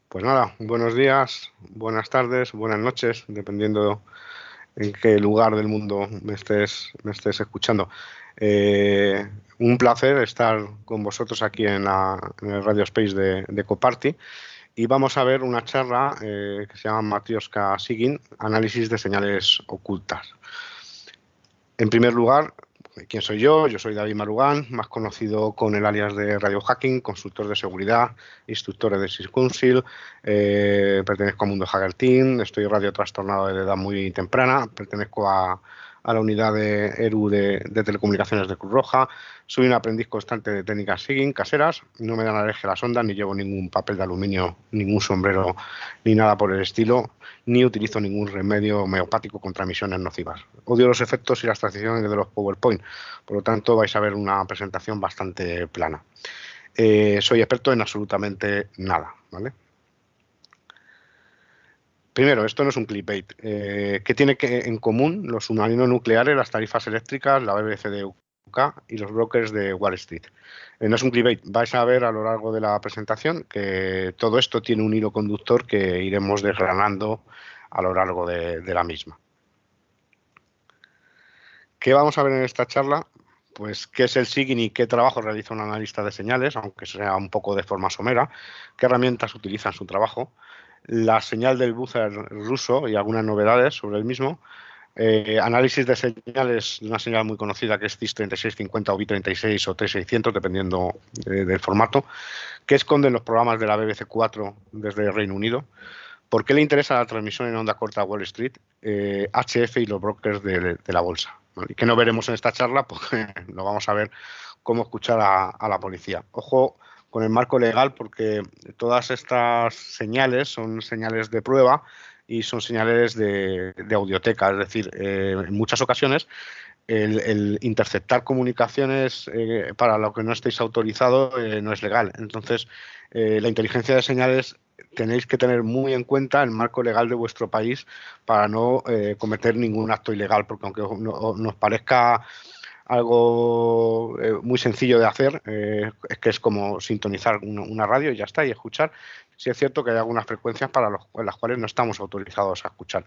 Pues nada, buenos días, buenas tardes, buenas noches, dependiendo en qué lugar del mundo me estés escuchando. Eh, un placer estar con vosotros aquí en el Radio Space de Coparty y vamos a ver una charla que se llama Matioska Sigin, Análisis de señales ocultas. En primer lugar, ¿quién soy yo? Yo soy David Marugán, más conocido con el alias de Radio Hacking, consultor de seguridad, instructor de Sys Council, pertenezco al mundo Hacker Team, estoy radio trastornado de edad muy temprana, pertenezco a la unidad de ERU de telecomunicaciones de Cruz Roja, soy un aprendiz constante de técnicas SIGINT caseras, no me dan alergia a las ondas, ni llevo ningún papel de aluminio, ningún sombrero, ni nada por el estilo, ni utilizo ningún remedio homeopático contra emisiones nocivas. Odio los efectos y las transiciones de los PowerPoint, por lo tanto vais a ver una presentación bastante plana. Soy experto en absolutamente nada, ¿vale? Primero, esto no es un clickbait. ¿Qué tiene en común los submarinos nucleares, las tarifas eléctricas, la BBC de UK y los brokers de Wall Street? No es un clickbait. Vais a ver a lo largo de la presentación que todo esto tiene un hilo conductor que iremos desgranando a lo largo de la misma. ¿Qué vamos a ver en esta charla? Pues qué es el SIGINT y qué trabajo realiza un analista de señales, aunque sea un poco de forma somera, qué herramientas utiliza en su trabajo, la señal del buzzer ruso y algunas novedades sobre el mismo, análisis de señales de una señal muy conocida que es CIS3650 o BI36 o T600, dependiendo del formato, qué esconden los programas de la BBC4 desde el Reino Unido, por qué le interesa la transmisión en onda corta a Wall Street, HF y los brokers de la bolsa. ¿Vale? Que no veremos en esta charla porque lo vamos a ver cómo escuchar a la policía. Ojo con el marco legal porque todas estas señales son señales de prueba y son señales de audioteca, es decir, en muchas ocasiones el interceptar comunicaciones para lo que no estéis autorizado no es legal. Entonces, la inteligencia de señales tenéis que tener muy en cuenta el marco legal de vuestro país para no cometer ningún acto ilegal, porque aunque nos parezca algo muy sencillo de hacer, es que es como sintonizar una radio y ya está, y escuchar. Sí es cierto que hay algunas frecuencias en las cuales no estamos autorizados a escuchar.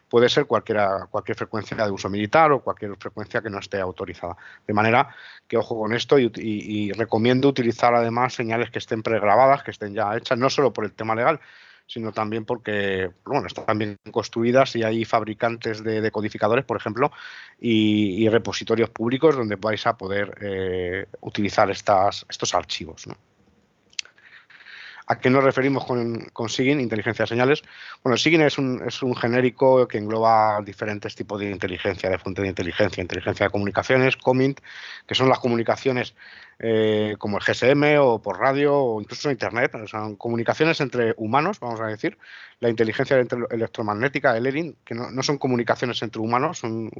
Puede ser cualquier frecuencia de uso militar o cualquier frecuencia que no esté autorizada. De manera que ojo con esto y recomiendo utilizar además señales que estén pregrabadas, que estén ya hechas, no solo por el tema legal, sino también porque bueno, están bien construidas y hay fabricantes de decodificadores, por ejemplo, y repositorios públicos donde vais a poder utilizar estos archivos, ¿no? ¿A qué nos referimos con SIGINT, inteligencia de señales? Bueno, SIGINT es un genérico que engloba diferentes tipos de inteligencia, de fuente de inteligencia de comunicaciones, COMINT, que son las comunicaciones como el GSM o por radio o incluso Internet, o sea, comunicaciones entre humanos, vamos a decir, la inteligencia electromagnética, el ELIN, que no son comunicaciones entre humanos, son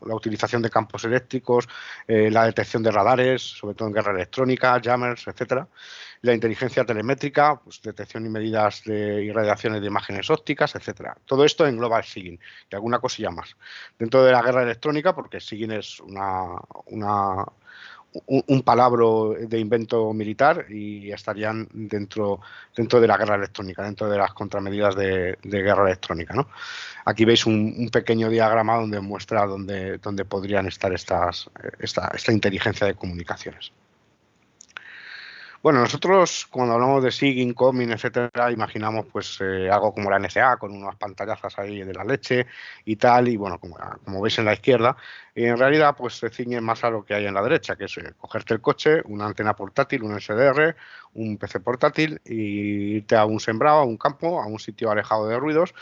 la utilización de campos eléctricos, la detección de radares, sobre todo en guerra electrónica, jammers, etcétera. La inteligencia telemétrica, pues, detección y medidas de irradiaciones de imágenes ópticas, etcétera. Todo esto engloba el SIGINT y alguna cosilla más. Dentro de la guerra electrónica, porque SIGINT es un palabra de invento militar y estarían dentro de la guerra electrónica, dentro de las contramedidas de guerra electrónica, ¿no? Aquí veis un pequeño diagrama donde muestra dónde podrían estar esta inteligencia de comunicaciones. Bueno, nosotros cuando hablamos de SIGINT, COMINT, etcétera, imaginamos pues algo como la NSA con unas pantallazas ahí de la leche y tal, y bueno, como veis en la izquierda, y en realidad pues se ciñe más a lo que hay en la derecha, que es cogerte el coche, una antena portátil, un SDR, un PC portátil y irte a un sembrado, a un campo, a un sitio alejado de ruidos,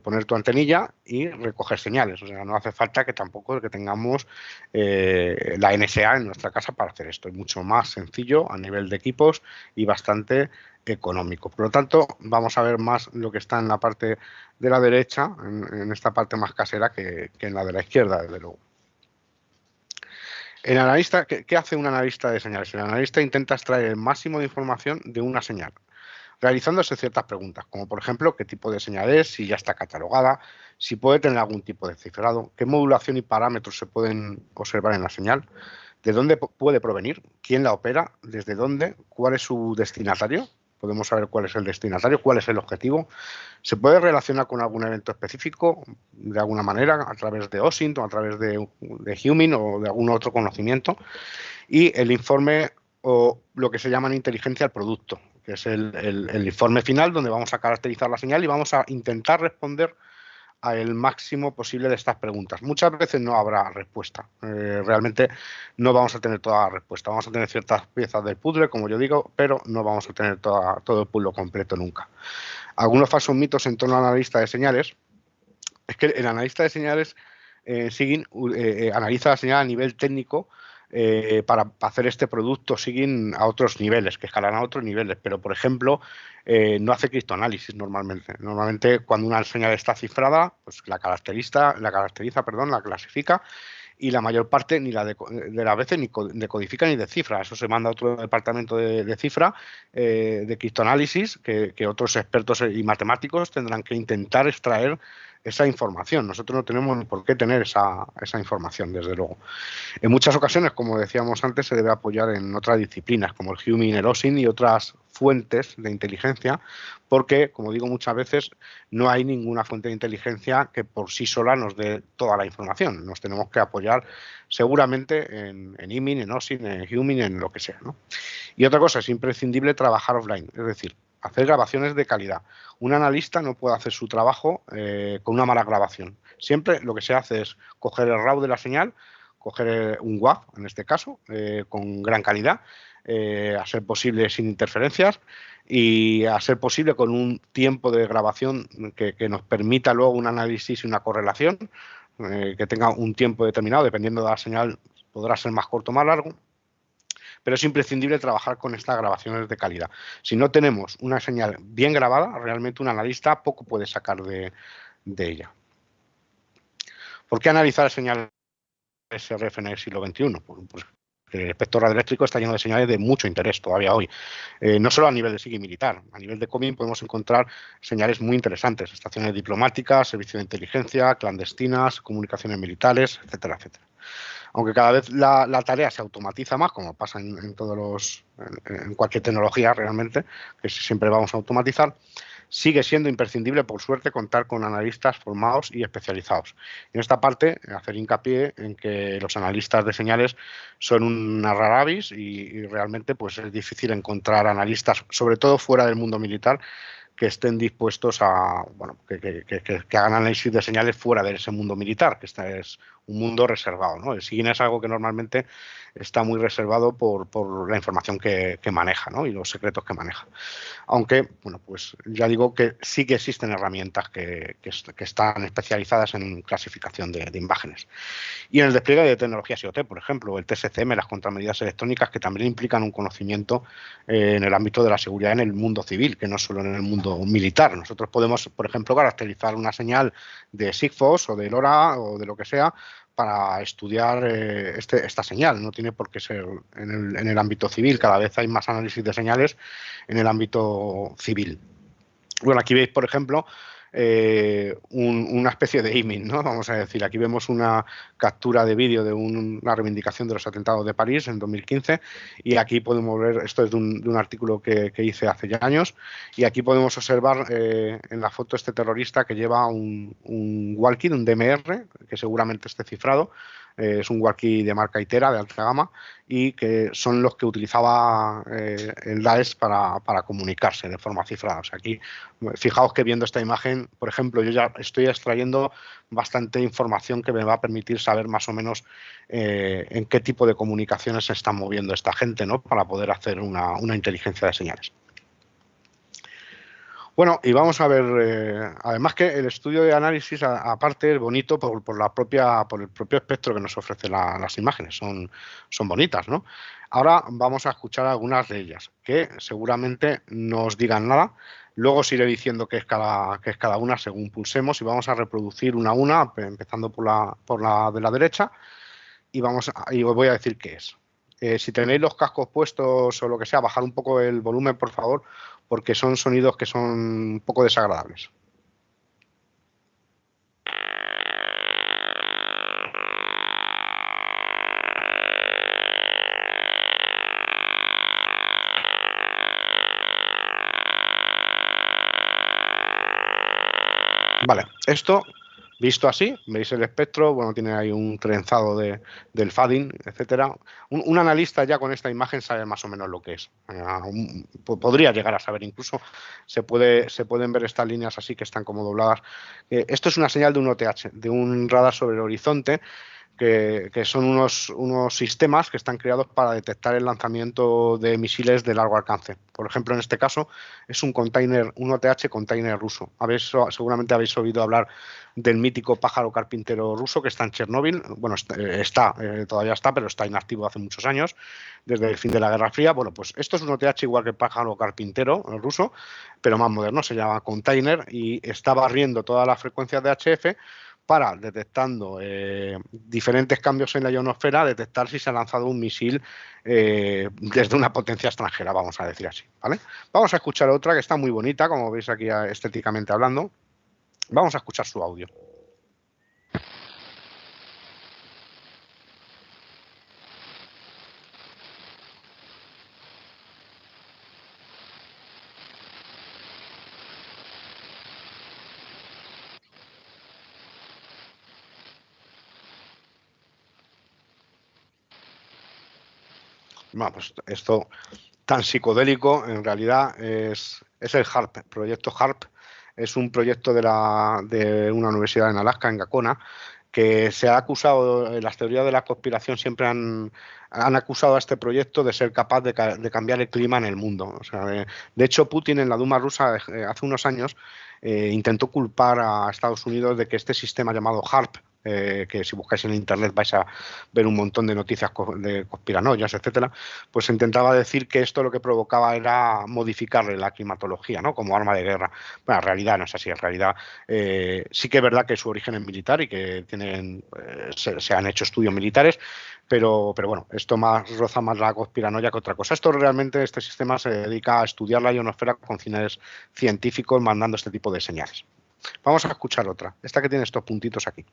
poner tu antenilla y recoger señales. O sea, no hace falta que tampoco que tengamos la NSA en nuestra casa para hacer esto. Es mucho más sencillo a nivel de equipos y bastante económico. Por lo tanto, vamos a ver más lo que está en la parte de la derecha, en esta parte más casera, que en la de la izquierda, desde luego. El analista, ¿qué hace un analista de señales? El analista intenta extraer el máximo de información de una señal, realizándose ciertas preguntas, como por ejemplo, qué tipo de señal es, si ya está catalogada, si puede tener algún tipo de cifrado, qué modulación y parámetros se pueden observar en la señal, de dónde puede provenir, quién la opera, desde dónde, cuál es su destinatario, podemos saber cuál es el destinatario, cuál es el objetivo. Se puede relacionar con algún evento específico de alguna manera, a través de OSINT o a través de Humin o de algún otro conocimiento. Y el informe, o lo que se llama inteligencia al producto, que es el informe final donde vamos a caracterizar la señal y vamos a intentar responder al máximo posible de estas preguntas. Muchas veces no habrá respuesta. Realmente no vamos a tener toda la respuesta. Vamos a tener ciertas piezas del puzzle, como yo digo, pero no vamos a tener todo el puzzle completo nunca. Algunos falsos mitos en torno al analista de señales es que el analista de señales analiza la señal a nivel técnico para hacer este producto siguen a otros niveles, que escalan a otros niveles, pero por ejemplo no hace criptoanálisis normalmente. Normalmente cuando una señal está cifrada, pues la clasifica y la mayor parte ni de las veces ni decodifica ni descifra. Eso se manda a otro departamento de cifra, de criptoanálisis, que otros expertos y matemáticos tendrán que intentar extraer esa información. Nosotros no tenemos ni por qué tener esa información, desde luego. En muchas ocasiones, como decíamos antes, se debe apoyar en otras disciplinas, como el Humin, el OSINT y otras fuentes de inteligencia, porque, como digo muchas veces, no hay ninguna fuente de inteligencia que por sí sola nos dé toda la información. Nos tenemos que apoyar seguramente en IMIN, en OSINT, en Humin, en lo que sea, ¿no? Y otra cosa, es imprescindible trabajar offline, es decir, hacer grabaciones de calidad. Un analista no puede hacer su trabajo con una mala grabación. Siempre lo que se hace es coger el RAW de la señal, coger un WAV, en este caso, con gran calidad, a ser posible sin interferencias y a ser posible con un tiempo de grabación que nos permita luego un análisis y una correlación, que tenga un tiempo determinado, dependiendo de la señal, podrá ser más corto o más largo. Pero es imprescindible trabajar con estas grabaciones de calidad. Si no tenemos una señal bien grabada, realmente un analista poco puede sacar de ella. ¿Por qué analizar señales SRF en el siglo XXI? Pues el espectro radioeléctrico está lleno de señales de mucho interés todavía hoy. No solo a nivel de SIGI militar, a nivel de COMIN podemos encontrar señales muy interesantes, estaciones diplomáticas, servicios de inteligencia, clandestinas, comunicaciones militares, etcétera, etcétera. Aunque cada vez la tarea se automatiza más, como pasa en cualquier tecnología realmente, que siempre vamos a automatizar, sigue siendo imprescindible, por suerte, contar con analistas formados y especializados. En esta parte, hacer hincapié en que los analistas de señales son una rara avis y realmente pues, es difícil encontrar analistas, sobre todo fuera del mundo militar, que estén dispuestos a, bueno, que hagan análisis de señales fuera de ese mundo militar, que este es un mundo reservado, ¿no? El SIGINT es algo que normalmente está muy reservado por la información que maneja, ¿no? Y los secretos que maneja. Aunque, bueno, pues ya digo que sí que existen herramientas que están especializadas en clasificación de imágenes. Y en el despliegue de tecnologías IoT, por ejemplo, el TSCM, las contramedidas electrónicas, que también implican un conocimiento en el ámbito de la seguridad en el mundo civil, que no solo en el mundo militar. Nosotros podemos, por ejemplo, caracterizar una señal de Sigfox o de LoRa o de lo que sea para estudiar esta señal. No tiene por qué ser en el ámbito civil. Cada vez hay más análisis de señales en el ámbito civil. Bueno, aquí veis, por ejemplo, una especie de aiming, ¿no? Vamos a decir, aquí vemos una captura de vídeo de una reivindicación de los atentados de París en 2015 y aquí podemos ver, esto es de un artículo que hice hace ya años, y aquí podemos observar en la foto este terrorista que lleva un walkie, un DMR, que seguramente esté cifrado. Es un walkie de marca Itera, de alta gama, y que son los que utilizaba el Daesh para comunicarse de forma cifrada. O sea, aquí, fijaos que viendo esta imagen, por ejemplo, yo ya estoy extrayendo bastante información que me va a permitir saber más o menos en qué tipo de comunicaciones se están moviendo esta gente, ¿no? Para poder hacer una inteligencia de señales. Bueno, y vamos a ver, además que el estudio de análisis, aparte, es bonito por el propio espectro que nos ofrece las imágenes, son bonitas, ¿no? Ahora vamos a escuchar algunas de ellas, que seguramente no os digan nada. Luego os iré diciendo qué es cada una según pulsemos, y vamos a reproducir una a una, empezando por la de la derecha, y os voy a decir qué es. Si tenéis los cascos puestos o lo que sea, bajar un poco el volumen, por favor, porque son sonidos que son un poco desagradables. Esto, visto así, veis el espectro, bueno, tiene ahí un trenzado del fading, etcétera. Un analista ya con esta imagen sabe más o menos lo que es. Podría llegar a saber incluso, se pueden ver estas líneas así que están como dobladas. Esto es una señal de un OTH, de un radar sobre el horizonte, que son unos sistemas que están creados para detectar el lanzamiento de misiles de largo alcance. Por ejemplo, en este caso es un OTH container ruso. Seguramente habéis oído hablar del mítico pájaro carpintero ruso que está en Chernóbil. Bueno, todavía está, pero está inactivo hace muchos años, desde el fin de la Guerra Fría. Bueno, pues esto es un OTH igual que el pájaro carpintero ruso, pero más moderno, se llama container y está barriendo todas las frecuencias de HF para, detectando diferentes cambios en la ionosfera, detectar si se ha lanzado un misil desde una potencia extranjera, vamos a decir así, ¿vale? Vamos a escuchar otra que está muy bonita, como veis aquí estéticamente hablando. Vamos a escuchar su audio. Bueno, pues esto tan psicodélico en realidad es el HARP, el proyecto HARP. Es un proyecto de una universidad en Alaska, en Gacona, que se ha acusado, las teorías de la conspiración siempre han acusado a este proyecto de ser capaz de cambiar el clima en el mundo. O sea, de hecho, Putin en la Duma rusa hace unos años intentó culpar a Estados Unidos de que este sistema llamado HARP, que si buscáis en internet vais a ver un montón de noticias de conspiranoias, etcétera, pues intentaba decir que esto lo que provocaba era modificarle la climatología, ¿no? Como arma de guerra. Bueno, en realidad no es así, en realidad sí que es verdad que su origen es militar y que se han hecho estudios militares, pero bueno, esto roza más la conspiranoia que otra cosa. Este sistema se dedica a estudiar la ionosfera con fines científicos, mandando este tipo de señales. Vamos a escuchar otra, esta que tiene estos puntitos aquí.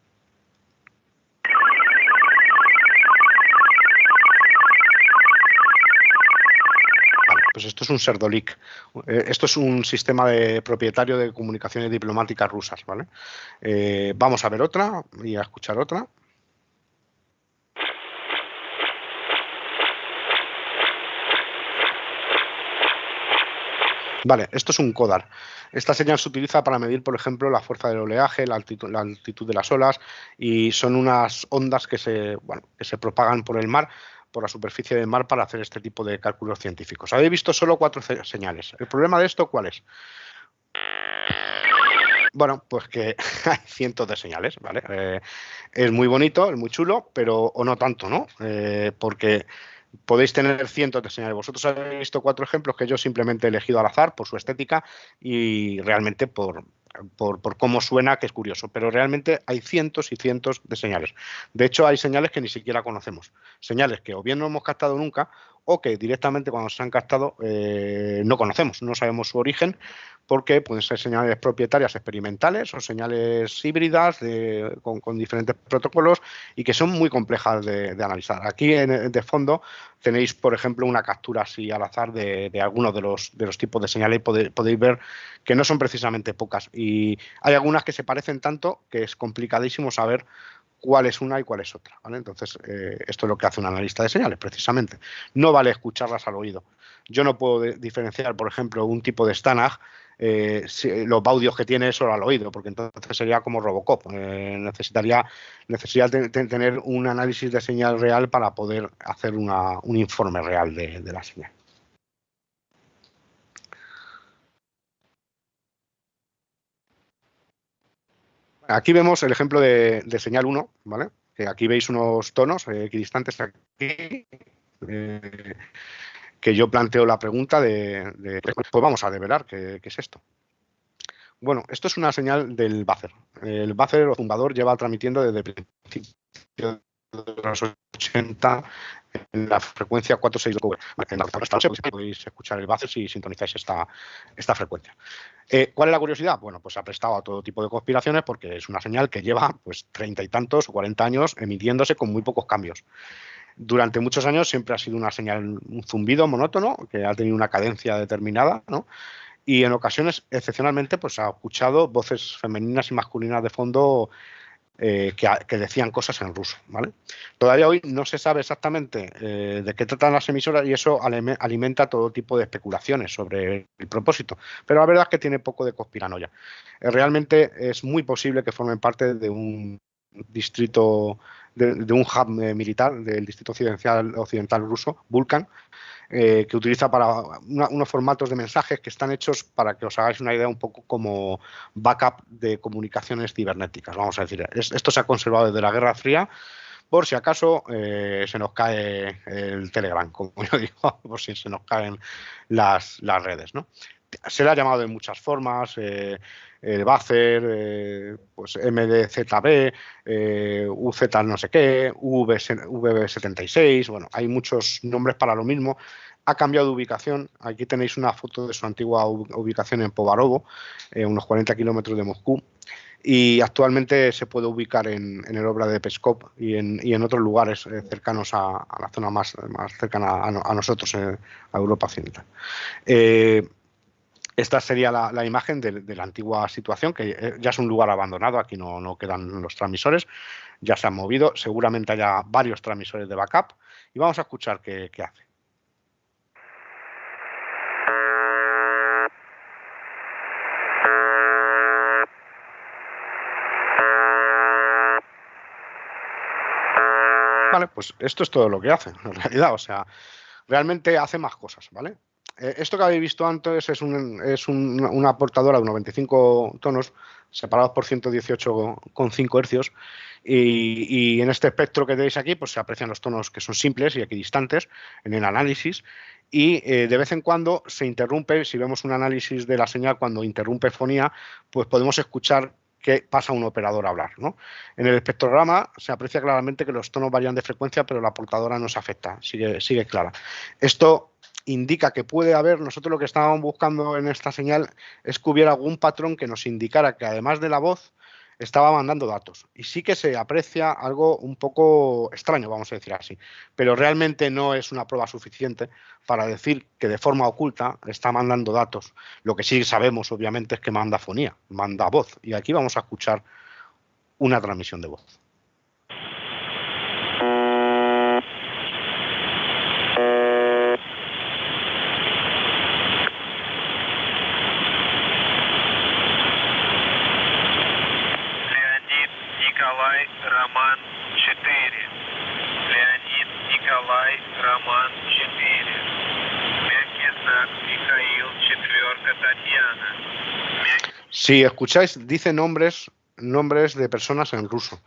Pues esto es un Serdolik. Esto es un sistema propietario de comunicaciones diplomáticas rusas, ¿vale? Vamos a ver otra y a escuchar otra. Vale, esto es un CODAR. Esta señal se utiliza para medir, por ejemplo, la fuerza del oleaje, la altitud de las olas, y son unas ondas que se propagan por el mar, por la superficie del mar, para hacer este tipo de cálculos científicos. Habéis visto solo 4 señales. ¿El problema de esto cuál es? Bueno, pues que hay cientos de señales, ¿vale? Es muy bonito, es muy chulo, pero o no tanto, ¿no? Porque podéis tener cientos de señales. Vosotros habéis visto 4 ejemplos que yo simplemente he elegido al azar por su estética y realmente por cómo suena, que es curioso. Pero realmente hay cientos y cientos de señales. De hecho, hay señales que ni siquiera conocemos. Señales que o bien no hemos captado nunca o que directamente cuando se han captado no conocemos, no sabemos su origen, porque pueden ser señales propietarias experimentales o señales híbridas con diferentes protocolos y que son muy complejas de analizar. Aquí de fondo tenéis, por ejemplo, una captura así al azar de algunos de los tipos de señales y podéis ver que no son precisamente pocas. Y hay algunas que se parecen tanto que es complicadísimo saber cuál es una y cuál es otra, ¿vale? Entonces, esto es lo que hace un analista de señales, precisamente. No vale escucharlas al oído. Yo no puedo diferenciar, por ejemplo, un tipo de Stanag, los audios que tiene solo al oído, porque entonces sería como Robocop. Necesitaría tener un análisis de señal real para poder hacer un informe real de la señal. Aquí vemos el ejemplo de señal 1, ¿vale? Que aquí veis unos tonos equidistantes aquí, que yo planteo la pregunta pues vamos a develar qué es esto. Bueno, esto es una señal del buzzer. El buzzer o zumbador lleva transmitiendo desde el principio de los 80 en la frecuencia 462. Podéis escuchar el buzzer si sintonizáis esta frecuencia. ¿Cuál es la curiosidad? Bueno, pues ha prestado a todo tipo de conspiraciones porque es una señal que lleva pues 30 y tantos o 40 años emitiéndose con muy pocos cambios. Durante muchos años siempre ha sido una señal, un zumbido monótono que ha tenido una cadencia determinada, ¿no? y en ocasiones, excepcionalmente, pues ha escuchado voces femeninas y masculinas de fondo que decían cosas en ruso, ¿vale? Todavía hoy no se sabe exactamente de qué tratan las emisoras y eso alimenta todo tipo de especulaciones sobre el propósito, pero la verdad es que tiene poco de conspiranoia. Realmente es muy posible que formen parte de un distrito, de un hub militar del distrito occidental ruso, Vulcan, que utiliza para unos formatos de mensajes que están hechos para que os hagáis una idea un poco como backup de comunicaciones cibernéticas, vamos a decir. Esto se ha conservado desde la Guerra Fría por si acaso se nos cae el Telegram, como yo digo, por si se nos caen las redes, ¿no? Se le ha llamado de muchas formas, el Buzzer, pues MDZB, UZ no sé qué, VB76, bueno, hay muchos nombres para lo mismo. Ha cambiado de ubicación, aquí tenéis una foto de su antigua ubicación en Povarovo, unos 40 kilómetros de Moscú, y actualmente se puede ubicar en el Obra de Pskov y en otros lugares cercanos a la zona más cercana a nosotros, a Europa Occidental. Esta sería la imagen de la antigua situación, que ya es un lugar abandonado, aquí no quedan los transmisores, ya se han movido, seguramente haya varios transmisores de backup y vamos a escuchar qué hace. Vale, pues esto es todo lo que hace, en realidad, o sea, realmente hace más cosas, ¿vale? Esto que habéis visto antes es una portadora de 95 tonos separados por 118,5 hercios y en este espectro que tenéis aquí pues se aprecian los tonos que son simples y equidistantes en el análisis y de vez en cuando se interrumpe, si vemos un análisis de la señal cuando interrumpe fonía, pues podemos escuchar que pasa un operador a hablar, ¿no? En el espectrograma se aprecia claramente que los tonos varían de frecuencia, pero la portadora no se afecta, sigue clara. Esto indica que puede haber, nosotros lo que estábamos buscando en esta señal es que hubiera algún patrón que nos indicara que además de la voz estaba mandando datos. Y sí que se aprecia algo un poco extraño, vamos a decir así, pero realmente no es una prueba suficiente para decir que de forma oculta está mandando datos. Lo que sí sabemos, obviamente, es que manda fonía, manda voz. Y aquí vamos a escuchar una transmisión de voz. Роман 4. Леонид Николай Роман 4. Мягкий знак Михаил 4 Татьяna. Si escucháis, dice nombres de personas en ruso.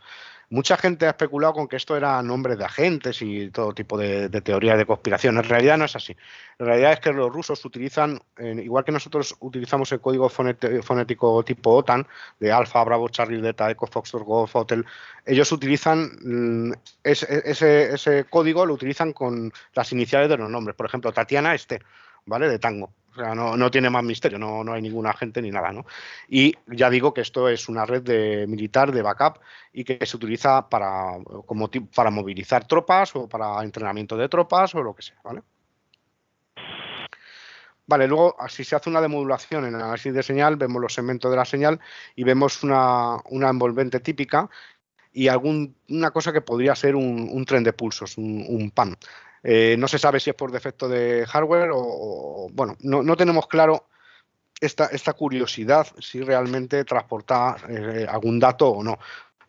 Mucha gente ha especulado con que esto era nombres de agentes y todo tipo de teorías de conspiración. En realidad no es así. La realidad es que los rusos utilizan, igual que nosotros utilizamos el código fonético tipo OTAN, de Alfa, Bravo, Charlie, Delta, Echo, Foxtrot, Golf, Hotel, ellos utilizan ese código, lo utilizan con las iniciales de los nombres. Por ejemplo, Tatiana es T, ¿vale? De tango. O sea, no tiene más misterio, no hay ningún agente ni nada, ¿no? Y ya digo que esto es una red militar de backup y que se utiliza para movilizar tropas o para entrenamiento de tropas o lo que sea, ¿vale? Vale, luego si se hace una demodulación en el análisis de señal, vemos los segmentos de la señal y vemos una envolvente típica y una cosa que podría ser un tren de pulsos, un PAN. No se sabe si es por defecto de hardware bueno, no tenemos claro esta curiosidad si realmente transporta algún dato o no.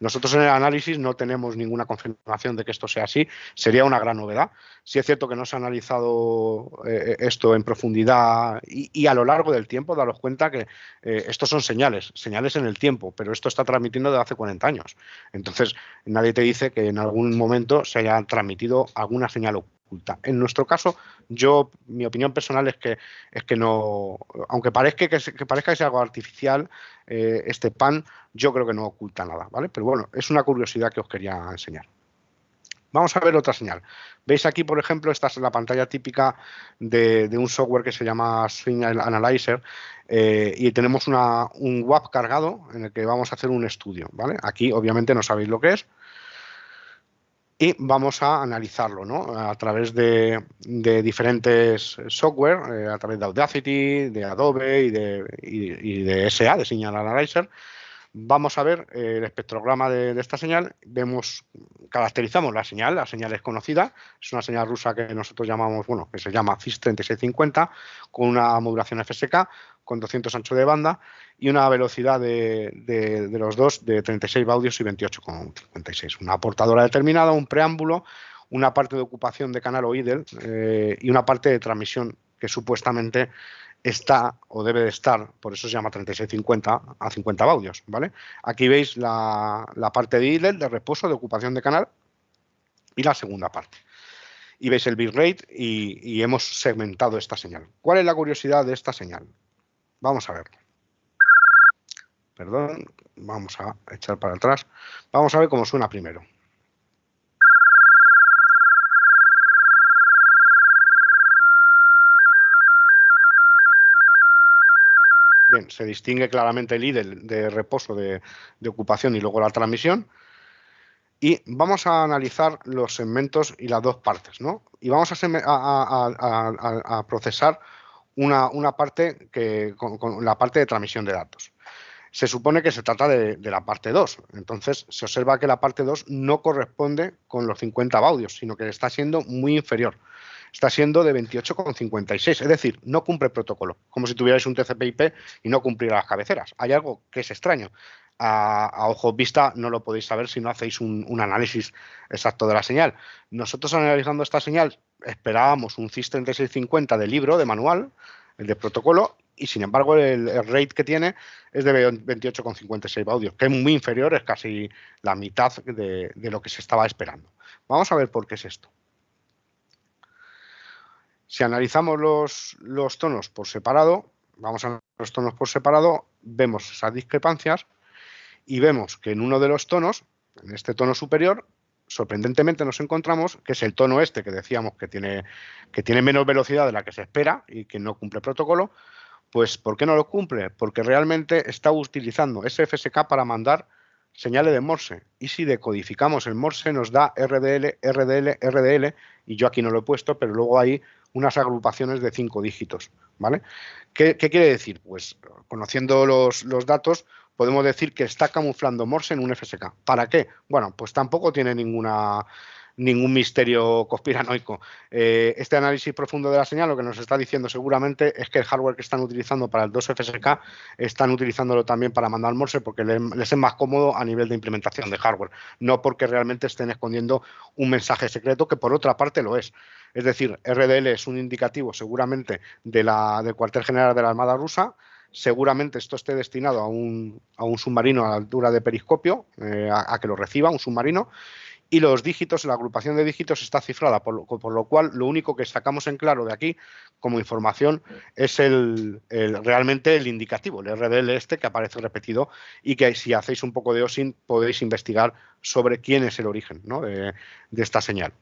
Nosotros en el análisis no tenemos ninguna confirmación de que esto sea así, sería una gran novedad. Sí es cierto que no se ha analizado esto en profundidad y a lo largo del tiempo, daros cuenta que estos son señales en el tiempo, pero esto está transmitiendo desde hace 40 años. Entonces, nadie te dice que en algún momento se haya transmitido alguna señal oculta. En nuestro caso, mi opinión personal es que no, aunque parezca que sea algo artificial, este PAN, yo creo que no oculta nada, ¿vale? Pero bueno, es una curiosidad que os quería enseñar. Vamos a ver otra señal. Veis aquí, por ejemplo, esta es la pantalla típica de un software que se llama Signal Analyzer y tenemos un WAP cargado en el que vamos a hacer un estudio, ¿vale? Aquí, obviamente, no sabéis lo que es. y vamos a analizarlo, ¿no? A través de diferentes software, a través de Audacity, de Adobe y de SA, de Signal Analyzer. Vamos a ver el espectrograma de esta señal, caracterizamos la señal es conocida, es una señal rusa que nosotros llamamos, bueno, que se llama CIS3650, con una modulación FSK, con 200 ancho de banda y una velocidad de los dos de 36 baudios y 28,56. Una portadora determinada, un preámbulo, una parte de ocupación de canal o idle y una parte de transmisión que supuestamente está o debe de estar, por eso se llama 3650 a 50 baudios, ¿vale? Aquí veis la parte de idle, de reposo, de ocupación de canal y la segunda parte. Y veis el bitrate y hemos segmentado esta señal. ¿Cuál es la curiosidad de esta señal? Vamos a verlo. Perdón, vamos a echar para atrás. Vamos a ver cómo suena primero. Bien, se distingue claramente el idle de reposo de ocupación y luego la transmisión. Y vamos a analizar los segmentos y las dos partes, ¿no? Y vamos a procesar una parte con la parte de transmisión de datos. Se supone que se trata de la parte 2. Entonces, se observa que la parte 2 no corresponde con los 50 baudios, sino que está siendo muy inferior. Está siendo de 28,56, es decir, no cumple el protocolo, como si tuvierais un TCP/IP y no cumpliera las cabeceras. Hay algo que es extraño. A ojos vista no lo podéis saber si no hacéis un análisis exacto de la señal. Nosotros, analizando esta señal, esperábamos un CIS3650 de libro, de manual, el de protocolo, y sin embargo el rate que tiene es de 28,56 baudios, que es muy inferior, es casi la mitad de lo que se estaba esperando. Vamos a ver por qué es esto. Si analizamos los tonos por separado, vamos a ver los tonos por separado, vemos esas discrepancias y vemos que en uno de los tonos, en este tono superior, sorprendentemente nos encontramos que es el tono este que decíamos que tiene menos velocidad de la que se espera y que no cumple protocolo. Pues, ¿por qué no lo cumple? Porque realmente está utilizando ese FSK para mandar señales de Morse. Y si decodificamos el Morse nos da RDL, RDL, RDL, y yo aquí no lo he puesto, pero luego hay unas agrupaciones de 5 dígitos, ¿vale? ¿Qué quiere decir? Pues, conociendo los datos, podemos decir que está camuflando Morse en un FSK. ¿Para qué? Bueno, pues tampoco tiene ningún misterio conspiranoico. Este análisis profundo de la señal lo que nos está diciendo seguramente es que el hardware que están utilizando para el 2FSK están utilizándolo también para mandar Morse porque les es más cómodo a nivel de implementación de hardware, no porque realmente estén escondiendo un mensaje secreto que por otra parte lo es. Es decir, RDL es un indicativo seguramente del cuartel general de la Armada rusa. Seguramente esto esté destinado a un submarino a la altura de periscopio, a que lo reciba un submarino, y los dígitos, la agrupación de dígitos está cifrada, por lo cual lo único que sacamos en claro de aquí como información es realmente el indicativo, el RDL este que aparece repetido y que si hacéis un poco de OSINT podéis investigar sobre quién es el origen, ¿no?, de esta señal.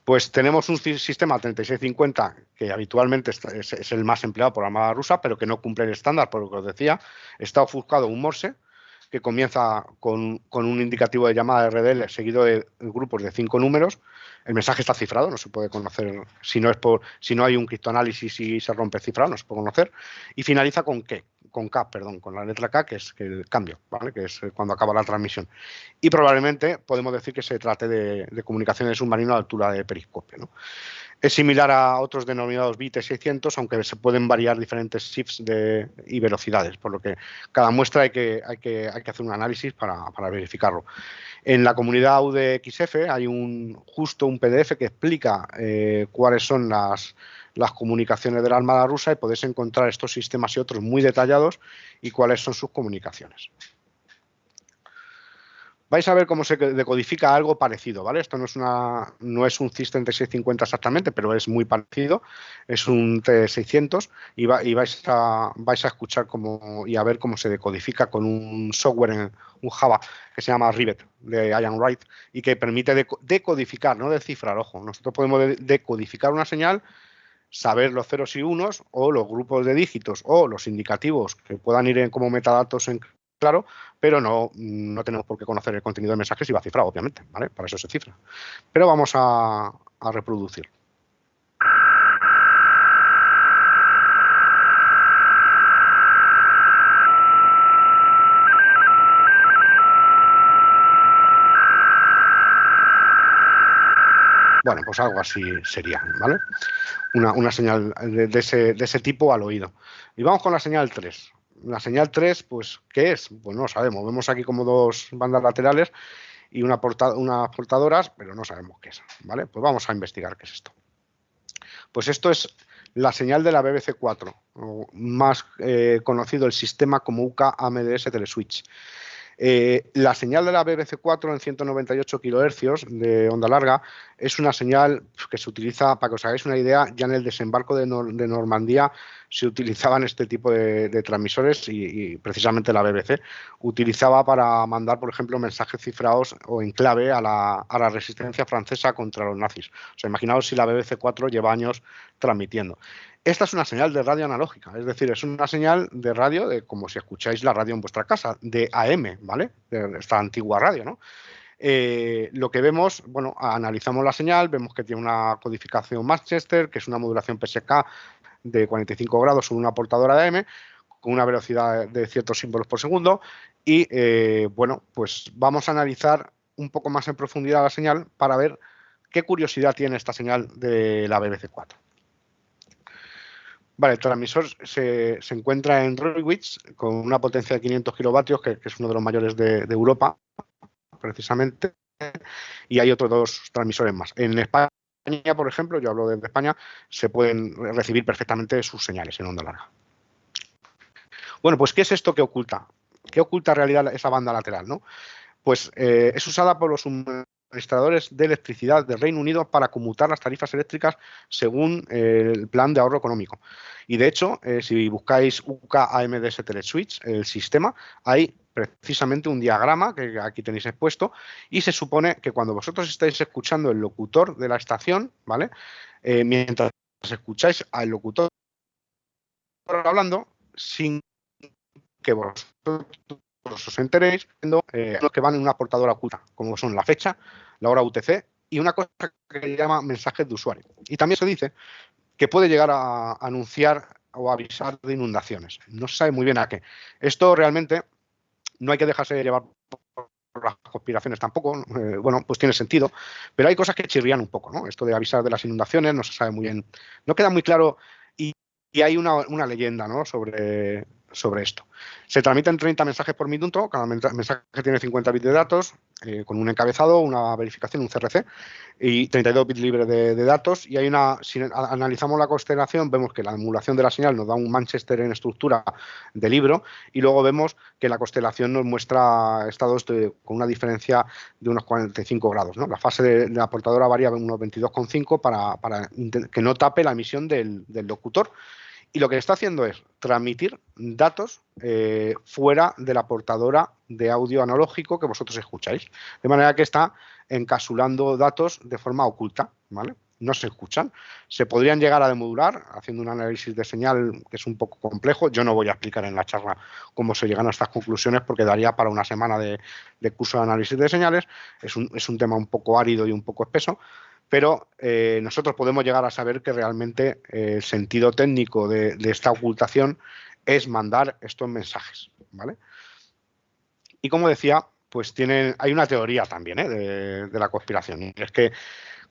Pues tenemos un sistema 3650 que habitualmente es el más empleado por la Armada rusa, pero que no cumple el estándar, por lo que os decía. Está ofuscado un Morse que comienza con un indicativo de llamada RDL seguido de grupos de 5 números. El mensaje está cifrado, no se puede conocer si no hay un criptoanálisis y se rompe cifrado, no se puede conocer. Y finaliza con con la letra K, que es el cambio, ¿vale?, que es cuando acaba la transmisión. Y probablemente podemos decir que se trate de comunicación de submarino a la altura de periscopio, ¿no? Es similar a otros denominados bit 600, aunque se pueden variar diferentes shifts y velocidades, por lo que cada muestra hay que hacer un análisis para verificarlo. En la comunidad UDXF hay justo un PDF que explica cuáles son las comunicaciones de la Armada rusa y podéis encontrar estos sistemas y otros muy detallados y cuáles son sus comunicaciones. Vais a ver cómo se decodifica algo parecido, ¿vale? Esto no es un CIS3650 exactamente, pero es muy parecido. Es un T600 y vais a escuchar y a ver cómo se decodifica con un software, un Java, que se llama Rivet, de Ian Wright, y que permite decodificar, no descifrar, ojo. Nosotros podemos decodificar una señal, saber los ceros y unos, o los grupos de dígitos, o los indicativos que puedan ir como metadatos en claro, pero no tenemos por qué conocer el contenido del mensaje si va cifrado, obviamente, ¿vale? Para eso se cifra. Pero vamos a reproducir. Bueno, pues algo así sería, ¿vale? Una señal de ese tipo al oído. Y vamos con la señal 3. La señal 3, pues, ¿qué es? Pues no sabemos. Vemos aquí como dos bandas laterales y unas portadoras, pero no sabemos qué es, ¿vale? Pues vamos a investigar qué es esto. Pues esto es la señal de la BBC 4, o más conocido el sistema como UK AMDS Teleswitch. La señal de la BBC 4 en 198 kHz de onda larga es una señal que se utiliza, para que os hagáis una idea, ya en el desembarco de Normandía se utilizaban este tipo de transmisores y precisamente la BBC utilizaba para mandar, por ejemplo, mensajes cifrados o en clave a la resistencia francesa contra los nazis. O sea, imaginaos si la BBC 4 lleva años transmitiendo. Esta es una señal de radio analógica, es decir, es una señal de radio, como si escucháis la radio en vuestra casa, de AM, ¿vale? De esta antigua radio, ¿no? Lo que vemos, bueno, analizamos la señal, vemos que tiene una codificación Manchester, que es una modulación PSK de 45 grados sobre una portadora de AM, con una velocidad de ciertos símbolos por segundo, y bueno, pues vamos a analizar un poco más en profundidad la señal para ver qué curiosidad tiene esta señal de la BBC 4. Vale, el transmisor se encuentra en Droitwich con una potencia de 500 kilovatios, que es uno de los mayores de Europa, precisamente, y hay otros dos transmisores más. En España, por ejemplo, yo hablo desde España, se pueden recibir perfectamente sus señales en onda larga. Bueno, pues ¿qué es esto que oculta? ¿Qué oculta en realidad esa banda lateral, no? Pues es usada por los suministradores de electricidad del Reino Unido para conmutar las tarifas eléctricas según el plan de ahorro económico. Y de hecho, si buscáis UK AMDS Teleswitch, el sistema, hay precisamente un diagrama que aquí tenéis expuesto y se supone que cuando vosotros estáis escuchando el locutor de la estación, ¿vale? Mientras escucháis al locutor hablando, sin que vosotros os enteréis, viendo los que van en una portadora oculta, como son la fecha, la hora UTC y una cosa que se llama mensajes de usuario. Y también se dice que puede llegar a anunciar o avisar de inundaciones. No se sabe muy bien a qué. Esto realmente no hay que dejarse llevar por las conspiraciones tampoco, bueno, pues tiene sentido, pero hay cosas que chirrían un poco, ¿no? Esto de avisar de las inundaciones no se sabe muy bien, no queda muy claro y hay una leyenda, ¿no? sobre esto. Se transmiten 30 mensajes por minuto, cada mensaje tiene 50 bits de datos, con un encabezado, una verificación, un CRC, y 32 bits libres de datos. Y hay si analizamos la constelación, vemos que la emulación de la señal nos da un Manchester en estructura de libro, y luego vemos que la constelación nos muestra estados con una diferencia de unos 45 grados, ¿no? La fase de la portadora varía en unos 22,5 para que no tape la emisión del locutor. Y lo que está haciendo es transmitir datos fuera de la portadora de audio analógico que vosotros escucháis. De manera que está encapsulando datos de forma oculta, ¿vale? No se escuchan. Se podrían llegar a demodular haciendo un análisis de señal que es un poco complejo. Yo no voy a explicar en la charla cómo se llegan a estas conclusiones porque daría para una semana de curso de análisis de señales. Es un tema un poco árido y un poco espeso. Pero nosotros podemos llegar a saber que realmente el sentido técnico de esta ocultación es mandar estos mensajes, ¿vale? Y como decía, pues hay una teoría también de la conspiración, y es que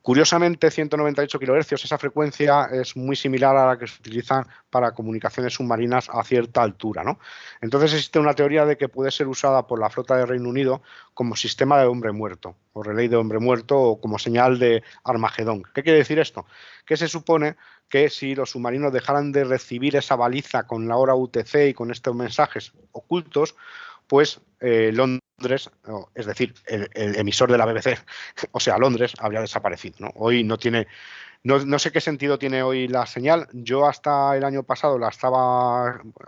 curiosamente 198 kHz, esa frecuencia es muy similar a la que se utiliza para comunicaciones submarinas a cierta altura, ¿no? Entonces existe una teoría de que puede ser usada por la flota de Reino Unido como sistema de hombre muerto, o relay de hombre muerto, o como señal de Armagedón. ¿Qué quiere decir esto? Que se supone que si los submarinos dejaran de recibir esa baliza con la hora UTC y con estos mensajes ocultos, pues Londres, es decir, el emisor de la BBC, o sea, Londres, habría desaparecido, ¿no? Hoy no tiene No sé qué sentido tiene hoy la señal. Yo hasta el año pasado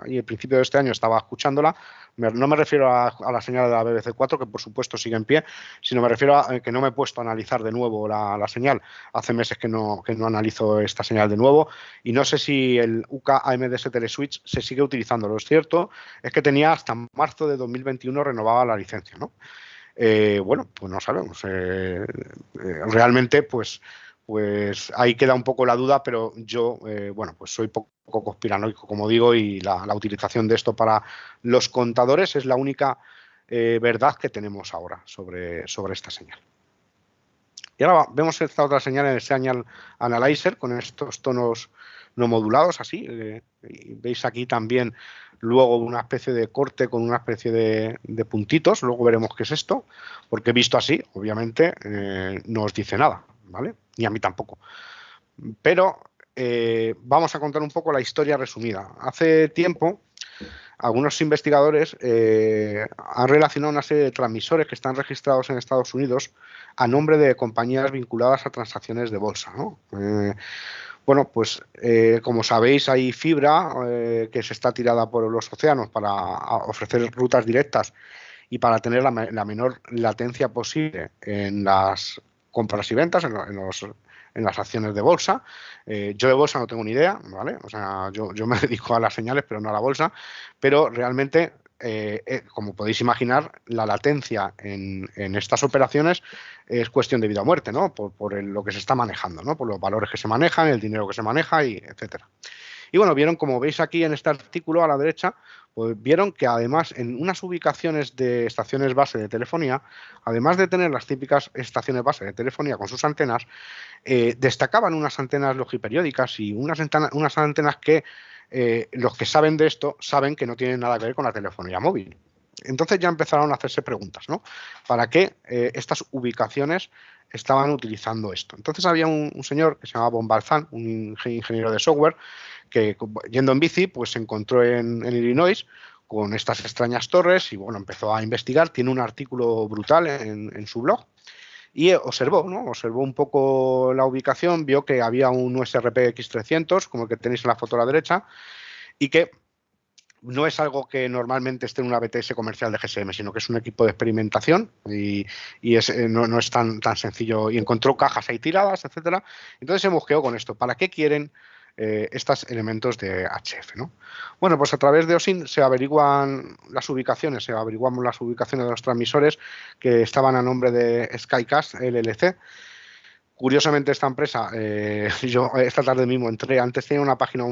y el principio de este año estaba escuchándola. No me refiero a la señal de la BBC 4, que por supuesto sigue en pie, sino me refiero a que no me he puesto a analizar de nuevo la señal. Hace meses que no analizo esta señal de nuevo y no sé si el UK AMDS Teleswitch se sigue utilizando. Lo cierto es que tenía hasta marzo de 2021 renovada la licencia, ¿no? Bueno, pues no sabemos. Realmente, pues ahí queda un poco la duda, pero yo, bueno, pues soy poco conspiranoico, como digo, y la utilización de esto para los contadores es la única verdad que tenemos ahora sobre esta señal. Y ahora vemos esta otra señal en el Signal Analyzer con estos tonos no modulados, así. Y veis aquí también luego una especie de corte con una especie de puntitos. Luego veremos qué es esto, porque visto así, obviamente, no os dice nada, ¿vale? Ni a mí tampoco. Pero vamos a contar un poco la historia resumida. Hace tiempo, algunos investigadores han relacionado una serie de transmisores que están registrados en Estados Unidos a nombre de compañías vinculadas a transacciones de bolsa, ¿no? Bueno, pues como sabéis, hay fibra que se está tirada por los océanos para ofrecer rutas directas y para tener la menor latencia posible en las compras y ventas, en las acciones de bolsa. Yo de bolsa no tengo ni idea, ¿vale? O sea, yo me dedico a las señales, pero no a la bolsa. Pero realmente, como podéis imaginar, la latencia en estas operaciones es cuestión de vida o muerte, ¿no? Por lo que se está manejando, ¿no? Por los valores que se manejan, el dinero que se maneja, y etcétera. Y bueno, vieron, como veis aquí en este artículo a la derecha, pues vieron que además en unas ubicaciones de estaciones base de telefonía, además de tener las típicas estaciones base de telefonía con sus antenas, destacaban unas antenas longiperiódicas y unas antenas que los que saben de esto saben que no tienen nada que ver con la telefonía móvil. Entonces ya empezaron a hacerse preguntas, ¿no? ¿Para qué estas ubicaciones estaban utilizando esto? Entonces había un señor que se llamaba Von Balzan, un ingeniero de software, que yendo en bici, pues se encontró en Illinois con estas extrañas torres y bueno, empezó a investigar. Tiene un artículo brutal en su blog y observó, ¿no? Observó un poco la ubicación, vio que había un USRP X300, como el que tenéis en la foto a la derecha, y que no es algo que normalmente esté en una BTS comercial de GSM, sino que es un equipo de experimentación y no es tan sencillo. Y encontró cajas ahí tiradas, etcétera. Entonces se mosqueó con esto. ¿Para qué quieren estos elementos de HF, ¿no? Bueno, pues a través de OSINT se averiguamos las ubicaciones de los transmisores que estaban a nombre de Skycast LLC. Curiosamente, esta empresa, yo esta tarde mismo entré, antes tenía una página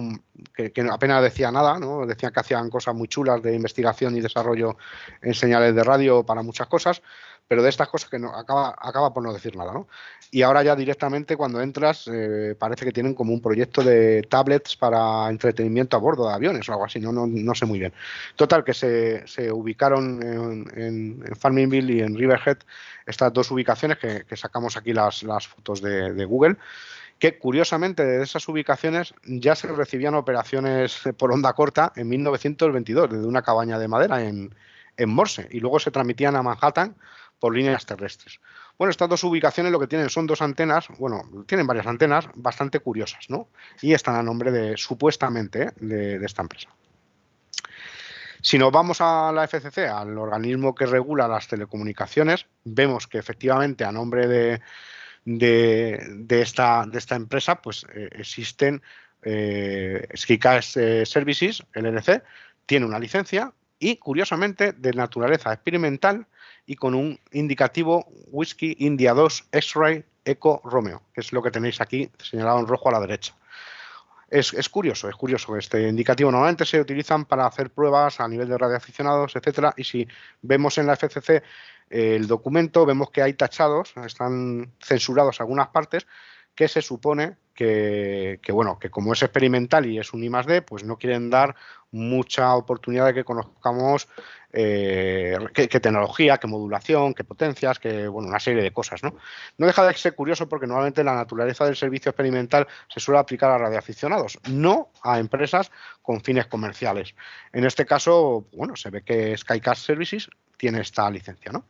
que apenas decía nada, ¿no? Decía que hacían cosas muy chulas de investigación y desarrollo en señales de radio para muchas cosas, pero de estas cosas que no, acaba por no decir nada, ¿no? Y ahora ya directamente cuando entras parece que tienen como un proyecto de tablets para entretenimiento a bordo de aviones o algo así, no sé muy bien. Total, que se ubicaron en Farmingville y en Riverhead, estas dos ubicaciones que sacamos aquí las fotos de Google, que curiosamente de esas ubicaciones ya se recibían operaciones por onda corta en 1922 desde una cabaña de madera en Morse, y luego se transmitían a Manhattan por líneas terrestres. Bueno, estas dos ubicaciones lo que tienen son dos antenas, bueno, tienen varias antenas bastante curiosas, ¿no? Y están a nombre de, supuestamente, de esta empresa. Si nos vamos a la FCC, al organismo que regula las telecomunicaciones, vemos que efectivamente a nombre de esta empresa pues existen Skycast Services, LLC, tiene una licencia y, curiosamente, de naturaleza experimental y con un indicativo Whiskey India 2 X-Ray Eco Romeo, que es lo que tenéis aquí señalado en rojo a la derecha. Es curioso este indicativo. Normalmente se utilizan para hacer pruebas a nivel de radioaficionados, etcétera, y si vemos en la FCC el documento, vemos que hay tachados, están censurados algunas partes, que se supone que como es experimental y es un I+D, pues no quieren dar mucha oportunidad de que conozcamos qué tecnología, qué modulación, qué potencias, una serie de cosas, ¿no? No deja de ser curioso porque normalmente la naturaleza del servicio experimental se suele aplicar a radioaficionados, no a empresas con fines comerciales. En este caso, bueno, se ve que Skycast Services tiene esta licencia, ¿no?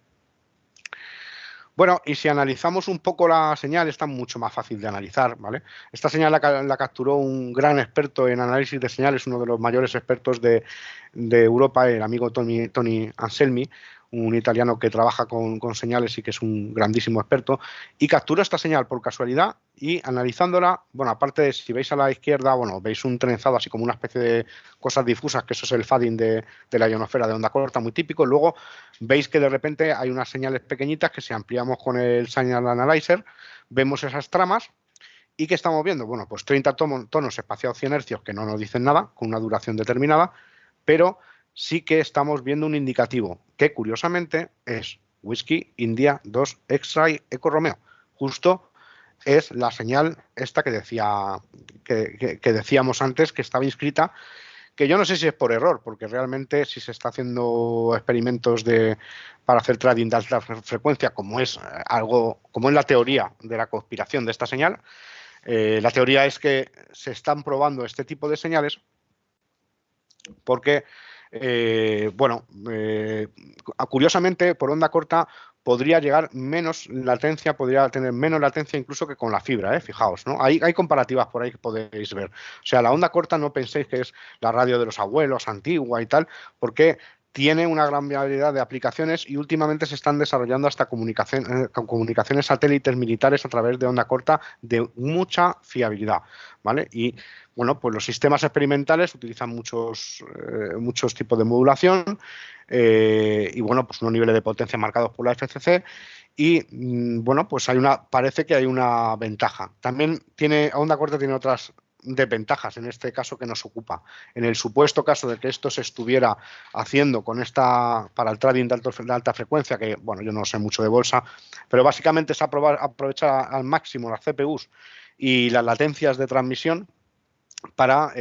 Bueno, y si analizamos un poco la señal, está mucho más fácil de analizar, ¿vale? Esta señal la capturó un gran experto en análisis de señales, uno de los mayores expertos de Europa, el amigo Tony Anselmi, un italiano que trabaja con señales y que es un grandísimo experto, y capturó esta señal por casualidad y analizándola, bueno, aparte de si veis a la izquierda, bueno, veis un trenzado así como una especie de cosas difusas, que eso es el fading de la ionosfera de onda corta, muy típico. Luego veis que de repente hay unas señales pequeñitas que si ampliamos con el Signal Analyzer, vemos esas tramas. ¿Y qué estamos viendo? Bueno, pues 30 tonos espaciados 100 hercios que no nos dicen nada, con una duración determinada, pero sí que estamos viendo un indicativo que curiosamente es Whisky India 2 X-Ray Eco Romeo. Justo es la señal esta que decíamos antes que estaba inscrita, que yo no sé si es por error, porque realmente si se está haciendo experimentos para hacer trading de alta frecuencia, como es la teoría de la conspiración de esta señal, la teoría es que se están probando este tipo de señales porque, curiosamente, por onda corta podría llegar menos latencia, podría tener menos latencia incluso que con la fibra, fijaos, ¿no? Hay comparativas por ahí que podéis ver. O sea, la onda corta no penséis que es la radio de los abuelos, antigua y tal, porque tiene una gran variedad de aplicaciones y últimamente se están desarrollando hasta comunicaciones satélites militares a través de onda corta de mucha fiabilidad, ¿vale? Y bueno, pues los sistemas experimentales utilizan muchos tipos de modulación y bueno, pues unos niveles de potencia marcados por la FCC y bueno, pues parece que hay una ventaja. También onda corta tiene otras desventajas en este caso que nos ocupa. En el supuesto caso de que esto se estuviera haciendo para el trading de alta frecuencia, que bueno, yo no sé mucho de bolsa, pero básicamente es aprovechar al máximo las CPUs y las latencias de transmisión para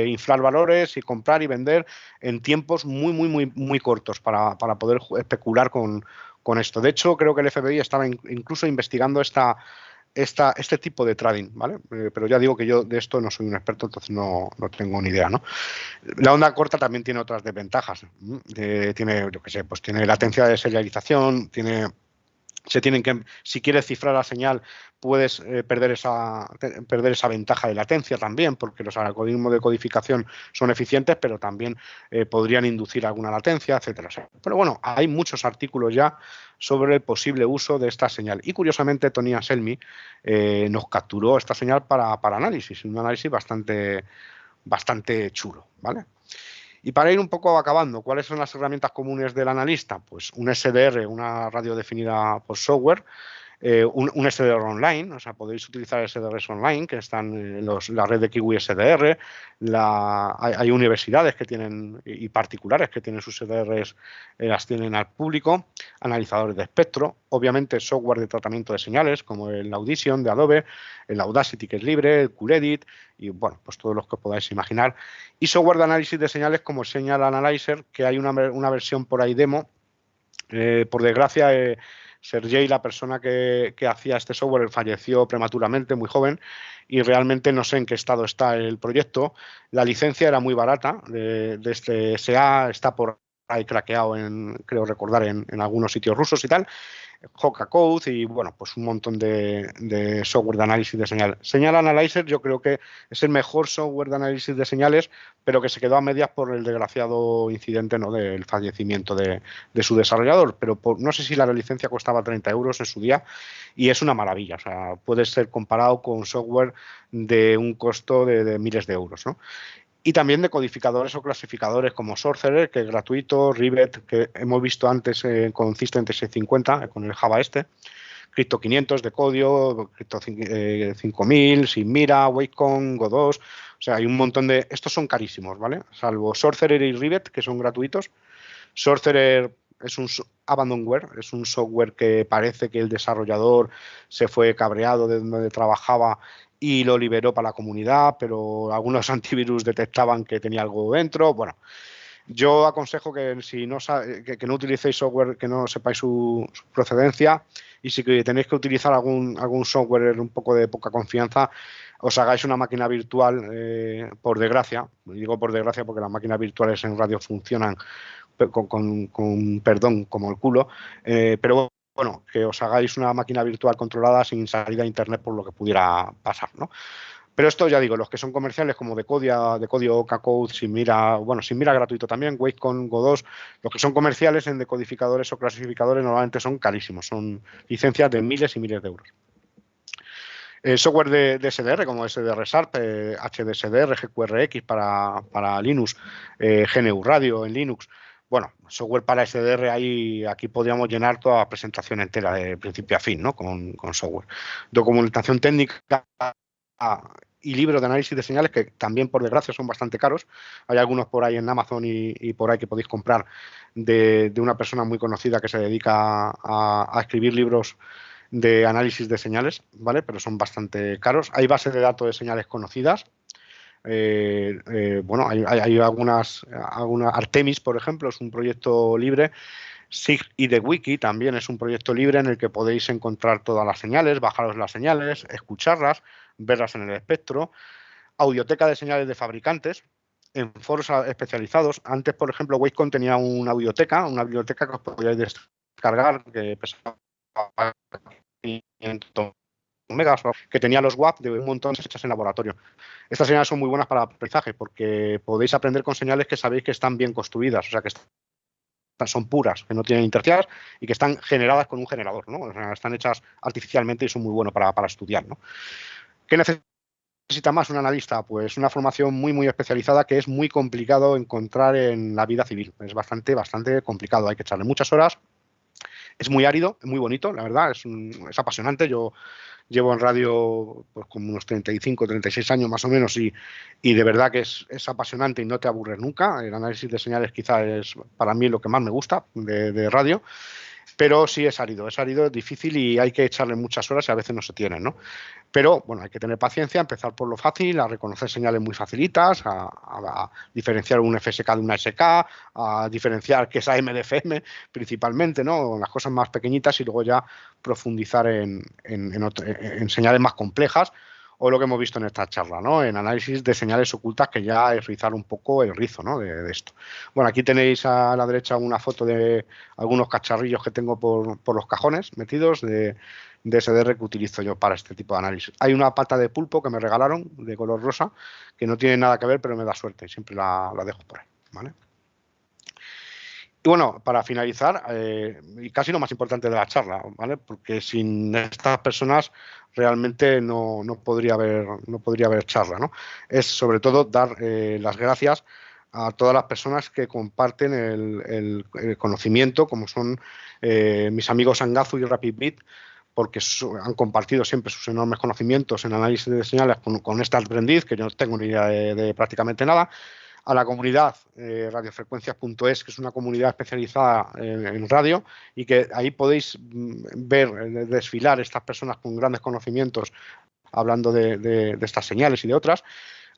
inflar valores y comprar y vender en tiempos muy cortos para poder especular con esto. De hecho, creo que el FBI estaba incluso investigando este tipo de trading, ¿vale? Pero ya digo que yo de esto no soy un experto, entonces no tengo ni idea, ¿no? La onda corta también tiene otras desventajas. Tiene, yo qué sé, pues tiene latencia de serialización, si quieres cifrar la señal, puedes perder esa ventaja de latencia también, porque los algoritmos de codificación son eficientes, pero también podrían inducir alguna latencia, etcétera. Pero bueno, hay muchos artículos ya sobre el posible uso de esta señal. Y curiosamente, Tony Anselmi nos capturó esta señal para análisis, un análisis bastante chulo, ¿vale? Y para ir un poco acabando, ¿cuáles son las herramientas comunes del analista? Pues un SDR, una radio definida por software, un SDR online, o sea, podéis utilizar SDRs online que están en la red de Kiwi SDR, hay universidades que tienen y particulares que tienen sus SDRs, las tienen al público, analizadores de espectro, obviamente software de tratamiento de señales como el Audition de Adobe, el Audacity que es libre, el QLEDIT y bueno, pues todos los que podáis imaginar, y software de análisis de señales como Signal Analyzer, que hay una versión por ahí demo, por desgracia Sergey, la persona que hacía este software, falleció prematuramente, muy joven, y realmente no sé en qué estado está el proyecto. La licencia era muy barata de este SA, está por ahí craqueado, creo recordar, en algunos sitios rusos y tal. Hoka Code y bueno, pues un montón de software de análisis de señal. Signal Analyzer yo creo que es el mejor software de análisis de señales, pero que se quedó a medias por el desgraciado incidente, ¿no?, del fallecimiento de su desarrollador, pero no sé si la licencia costaba 30 euros en su día y es una maravilla, o sea, puede ser comparado con software de un costo de miles de euros, ¿no? Y también de codificadores o clasificadores como Sorcerer, que es gratuito, Rivet, que hemos visto antes con System 650, con el Java Crypto 500 de Codio, Crypto 5000, Sinmira, Wacom, Go2, o sea, hay un montón de... Estos son carísimos, ¿vale? Salvo Sorcerer y Rivet, que son gratuitos. Sorcerer es un abandonware, es un software que parece que el desarrollador se fue cabreado de donde trabajaba y lo liberó para la comunidad, pero algunos antivirus detectaban que tenía algo dentro. Bueno, yo aconsejo que si no que no utilicéis software que no sepáis su procedencia, y si tenéis que utilizar algún software un poco de poca confianza, os hagáis una máquina virtual, por desgracia. Digo por desgracia porque las máquinas virtuales en radio funcionan con perdón, como el culo, pero bueno, que os hagáis una máquina virtual controlada sin salida a internet por lo que pudiera pasar, ¿no? Pero esto, ya digo, los que son comerciales como Decodio, Kcode, sin mira gratuito también, Wacom, Godot, los que son comerciales en decodificadores o clasificadores normalmente son carísimos, son licencias de miles y miles de euros. Software de SDR como SDR SARP, HDSDR, GQRX para Linux, GNU Radio en Linux. Bueno, software para SDR, aquí podríamos llenar toda la presentación entera de principio a fin, ¿no? Con software. Documentación técnica y libros de análisis de señales que también, por desgracia, son bastante caros. Hay algunos por ahí en Amazon y por ahí que podéis comprar de una persona muy conocida que se dedica a escribir libros de análisis de señales, ¿vale? Pero son bastante caros. Hay bases de datos de señales conocidas. Bueno, hay algunas, Artemis, por ejemplo, es un proyecto libre. SIG y The Wiki también es un proyecto libre en el que podéis encontrar todas las señales, bajaros las señales, escucharlas, verlas en el espectro. Audioteca de señales de fabricantes en foros especializados. Antes, por ejemplo, Wacom tenía una biblioteca que os podíais descargar, que pesaba 500 megas, que tenía los WAP de un montón hechas en laboratorio. Estas señales son muy buenas para aprendizaje porque podéis aprender con señales que sabéis que están bien construidas, o sea, que son puras, que no tienen interferencias y que están generadas con un generador, ¿no? O sea, están hechas artificialmente y son muy buenos para estudiar, ¿no? ¿Qué necesita más un analista? Pues una formación muy especializada que es muy complicado encontrar en la vida civil. Es bastante complicado, hay que echarle muchas horas. Es muy árido, muy bonito, la verdad, es apasionante. Yo llevo en radio pues como unos 35, 36 años más o menos y de verdad que es apasionante y no te aburres nunca. El análisis de señales quizá es para mí lo que más me gusta de radio. Pero sí es árido, es difícil y hay que echarle muchas horas y a veces no se tienen, ¿no? Pero, bueno, hay que tener paciencia, empezar por lo fácil, a reconocer señales muy facilitas, a diferenciar un FSK de una SK, a diferenciar qué es AM de FM, principalmente, ¿no? Las cosas más pequeñitas y luego ya profundizar en señales más complejas o lo que hemos visto en esta charla, ¿no? En análisis de señales ocultas, que ya es rizar un poco el rizo, ¿no? de esto. Bueno, aquí tenéis a la derecha una foto de algunos cacharrillos que tengo por los cajones metidos de SDR que utilizo yo para este tipo de análisis. Hay una pata de pulpo que me regalaron de color rosa, que no tiene nada que ver, pero me da suerte y siempre la dejo por ahí, ¿vale? Y bueno, para finalizar, y casi lo más importante de la charla, ¿vale? Porque sin estas personas realmente no podría haber charla, ¿no? Es sobre todo dar las gracias a todas las personas que comparten el conocimiento, como son mis amigos Angazu y RapidBit, porque han compartido siempre sus enormes conocimientos en análisis de señales con este aprendiz, que yo no tengo ni idea de prácticamente nada. A la comunidad radiofrecuencias.es, que es una comunidad especializada en radio y que ahí podéis ver, desfilar estas personas con grandes conocimientos hablando de estas señales y de otras.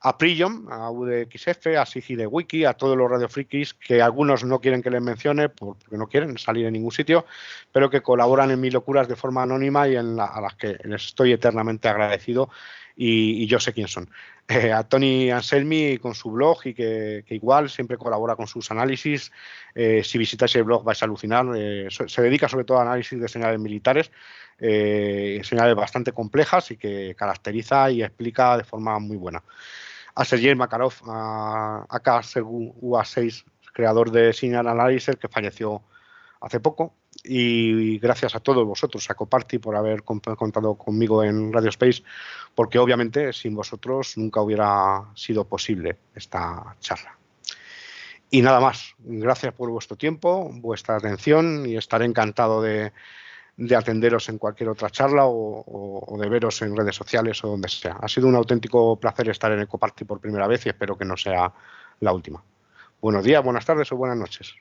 A Prion, a UDXF, a Sigi de Wiki, a todos los radiofrikis que algunos no quieren que les mencione porque no quieren salir en ningún sitio, pero que colaboran en mis locuras de forma anónima y a las que les estoy eternamente agradecido y yo sé quién son. A Tony Anselmi con su blog y que igual siempre colabora con sus análisis. Si visitáis el blog vais a alucinar. Se dedica sobre todo a análisis de señales militares, señales bastante complejas y que caracteriza y explica de forma muy buena. A Sergei Makarov, a AK-UA6, creador de Signal Analyzer, que falleció hace poco. Y gracias a todos vosotros, a Coparty, por haber contado conmigo en Radio Space, porque obviamente sin vosotros nunca hubiera sido posible esta charla. Y nada más, gracias por vuestro tiempo, vuestra atención y estaré encantado de atenderos en cualquier otra charla o de veros en redes sociales o donde sea. Ha sido un auténtico placer estar en Ecoparty por primera vez y espero que no sea la última. Buenos días, buenas tardes o buenas noches.